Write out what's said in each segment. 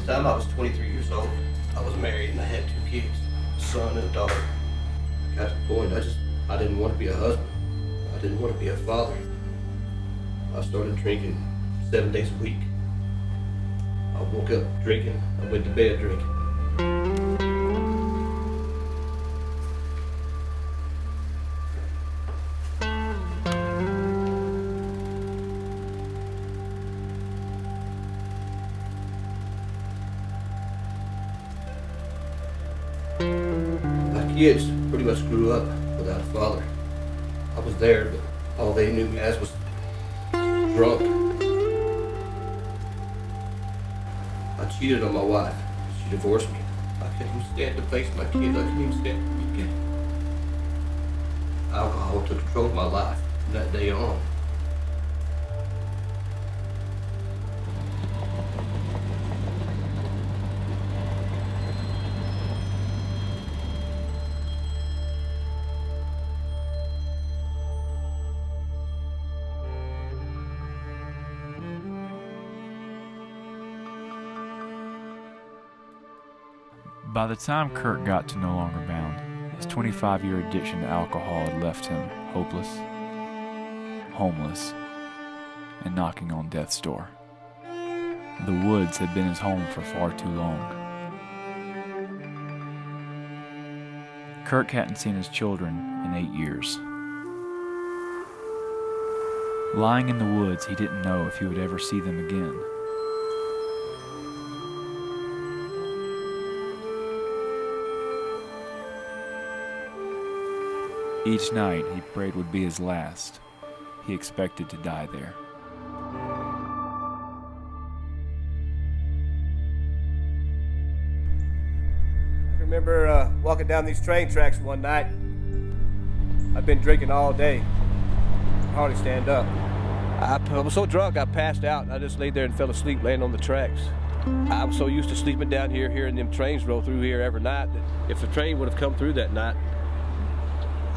the time I was 23 years old, I was married and I had 2 kids, a son and a daughter. I got to the point I didn't want to be a husband. I didn't want to be a father. I started drinking 7 days a week. I woke up drinking, I went to bed drinking. My kids pretty much grew up without a father. I was there, but all they knew me as was drunk. I cheated on my wife. She divorced me. I couldn't even stand to face my kids. I couldn't even stand to be gay. Alcohol took control of my life from that day on. By the time Kirk got to No Longer Bound, his 25-year addiction to alcohol had left him hopeless, homeless, and knocking on death's door. The woods had been his home for far too long. Kirk hadn't seen his children in 8 years. Lying in the woods, he didn't know if he would ever see them again. Each night he prayed would be his last. He expected to die there. I remember walking down these train tracks one night. I'd been drinking all day. I hardly stand up. I was so drunk I passed out. I just laid there and fell asleep laying on the tracks. I was so used to sleeping down here, hearing them trains roll through here every night, that if the train would have come through that night,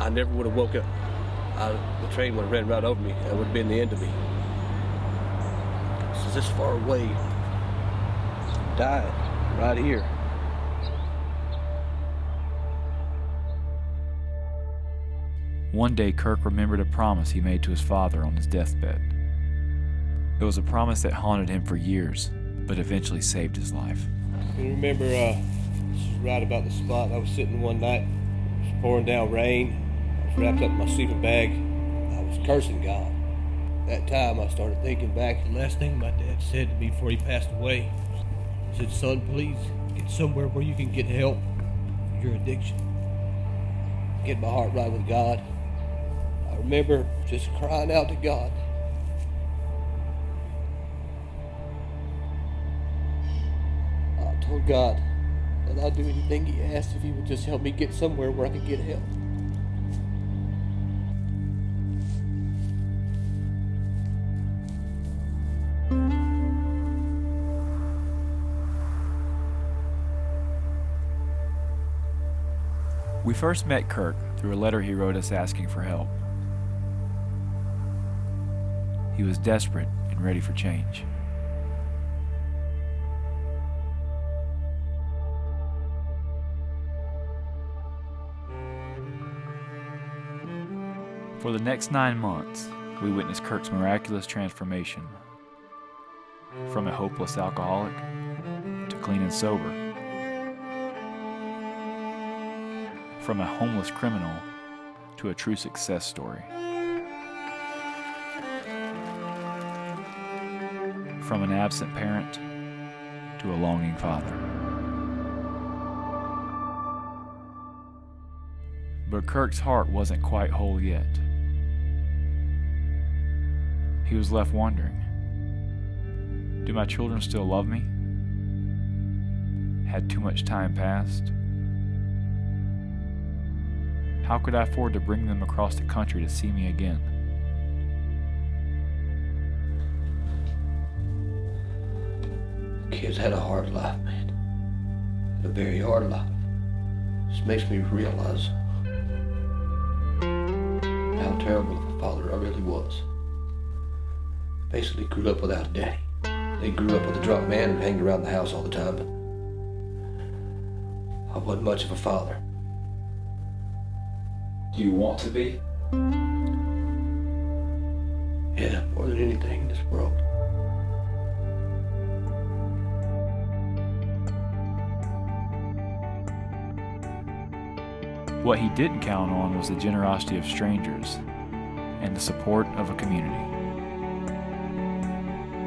I never would have woke up. The train would have ran right over me. That would have been the end of me. This is this far away. Dying right here. One day, Kirk remembered a promise he made to his father on his deathbed. It was a promise that haunted him for years, but eventually saved his life. I remember this was right about the spot. I was sitting one night. It was pouring down rain. I was wrapped up in my sleeping bag. I was cursing God. That time I started thinking back. The last thing my dad said to me before he passed away, he said, "Son, please get somewhere where you can get help for your addiction. Get my heart right with God." I remember just crying out to God. I told God that I'd do anything He asked if He would just help me get somewhere where I could get help. We first met Kirk through a letter he wrote us asking for help. He was desperate and ready for change. For the next 9 months, we witnessed Kirk's miraculous transformation from a hopeless alcoholic to clean and sober, from a homeless criminal to a true success story, from an absent parent to a longing father. But Kirk's heart wasn't quite whole yet. He was left wondering, do my children still love me? Had too much time passed? How could I afford to bring them across the country to see me again? Kids had a hard life, man. Had a very hard life. This makes me realize how terrible of a father I really was. Basically grew up without a daddy. They grew up with a drunk man who hanged around the house all the time, but I wasn't much of a father. Do you want to be? Yeah, more than anything in this world. What he didn't count on was the generosity of strangers and the support of a community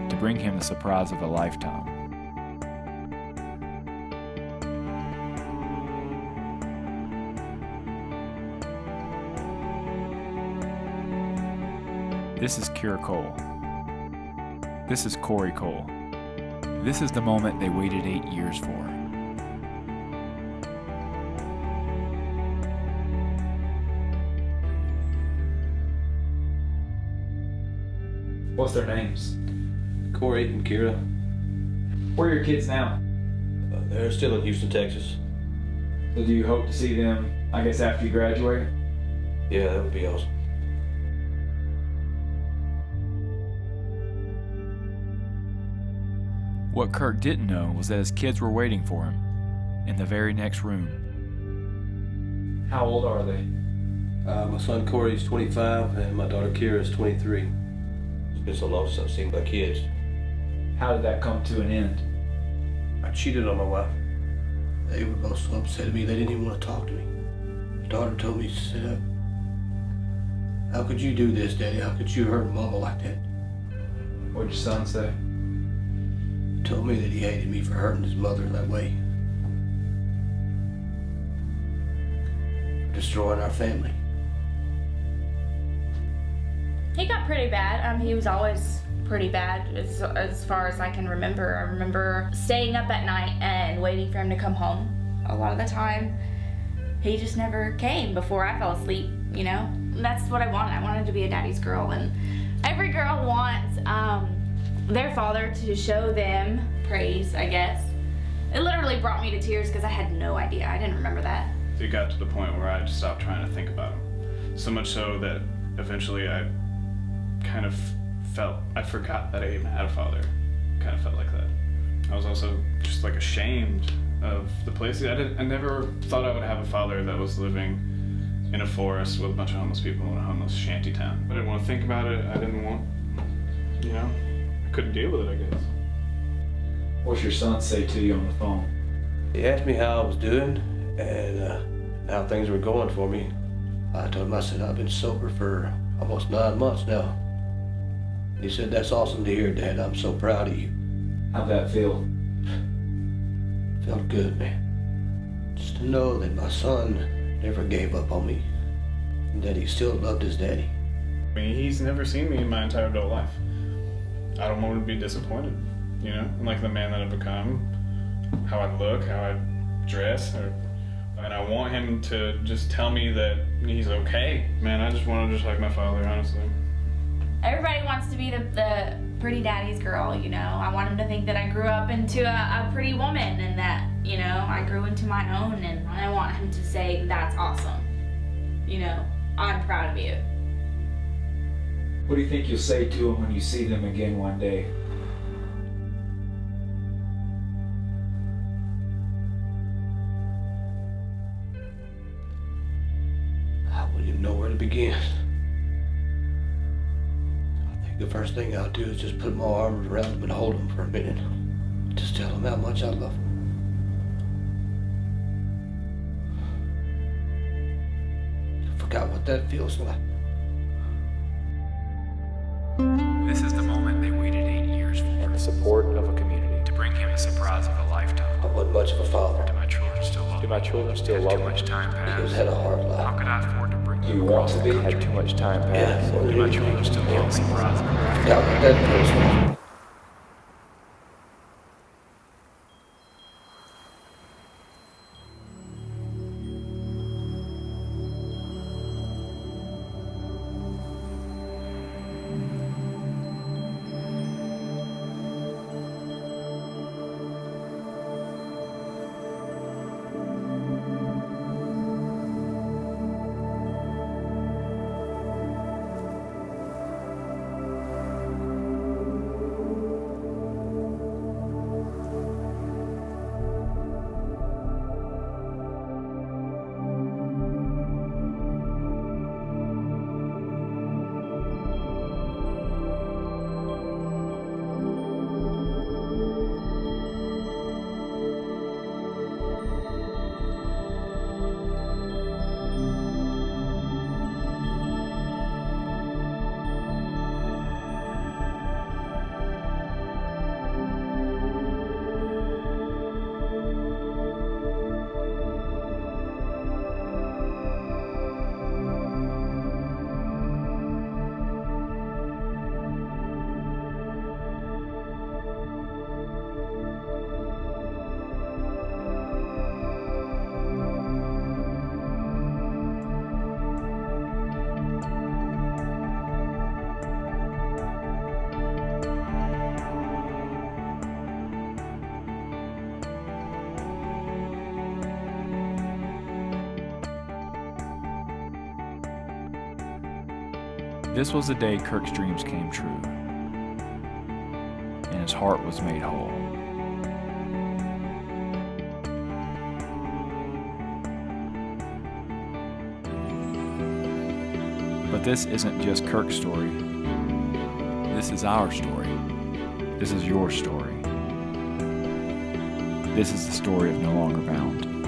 to bring him the surprise of a lifetime. This is Kirk Cole. This is Kory Cole. This is the moment they waited 8 years for. What's their names? Kory and Kira, Where are your kids now? they're still in Houston, Texas. So do you hope to see them, I guess, after you graduate? Yeah, that would be awesome. What Kirk didn't know was that his kids were waiting for him in the very next room. How old are they? My son Kory's 25 and my daughter Kira is 23. It's been so long since I've seen my kids. How did that come to an end? I cheated on my wife. They were both so upset at me they didn't even want to talk to me. My daughter told me, she said, "How could you do this, Daddy? How could you hurt Mama like that?" What'd your son say? He told me that he hated me for hurting his mother that way. For destroying our family. He got pretty bad. He was always pretty bad as far as I can remember. I remember staying up at night and waiting for him to come home. A lot of the time, he just never came before I fell asleep, you know? That's what I wanted. I wanted to be a daddy's girl, and every girl wants their father to show them praise, I guess. It literally brought me to tears because I had no idea. I didn't remember that. It got to the point where I just stopped trying to think about him. So much so that eventually I kind of felt, I forgot that I even had a father. Kind of felt like that. I was also just like ashamed of the place. I never thought I would have a father that was living in a forest with a bunch of homeless people in a homeless shanty town. I didn't want to think about it. I didn't want, you know, I couldn't deal with it, I guess. What's your son say to you on the phone? He asked me how I was doing and how things were going for me. I told him, I said, I've been sober for almost 9 months now. He said, "That's awesome to hear, Dad. I'm so proud of you." How'd that feel? Felt good, man. Just to know that my son never gave up on me. And that he still loved his daddy. I mean, he's never seen me in my entire adult life. I don't want him to be disappointed, you know? I'm like the man that I've become, how I look, how I dress, and I want him to just tell me that he's okay. Man, I just want to just like my father, honestly. Everybody wants to be the pretty daddy's girl, you know. I want him to think that I grew up into a pretty woman and that, you know, I grew into my own, and I want him to say, "That's awesome. You know, I'm proud of you." What do you think you'll say to them when you see them again one day? I wouldn't even know where to begin. I think the first thing I'll do is just put my arms around him and hold him for a minute. Just tell him how much I love him. I forgot what that feels like. This is the moment they waited 8 years for. And the support of a community to bring him the surprise of a lifetime. I wasn't much of a father. Do my children still love me? Do my children still love me? Too much time He passed. had a hard How life. could I afford to bring you want to be? Had too much time passed. Yeah, Do my children still love the surprise of a lifetime? Forgot what that feels like. This was the day Kirk's dreams came true, and his heart was made whole. But this isn't just Kirk's story. This is our story. This is your story. This is the story of No Longer Bound.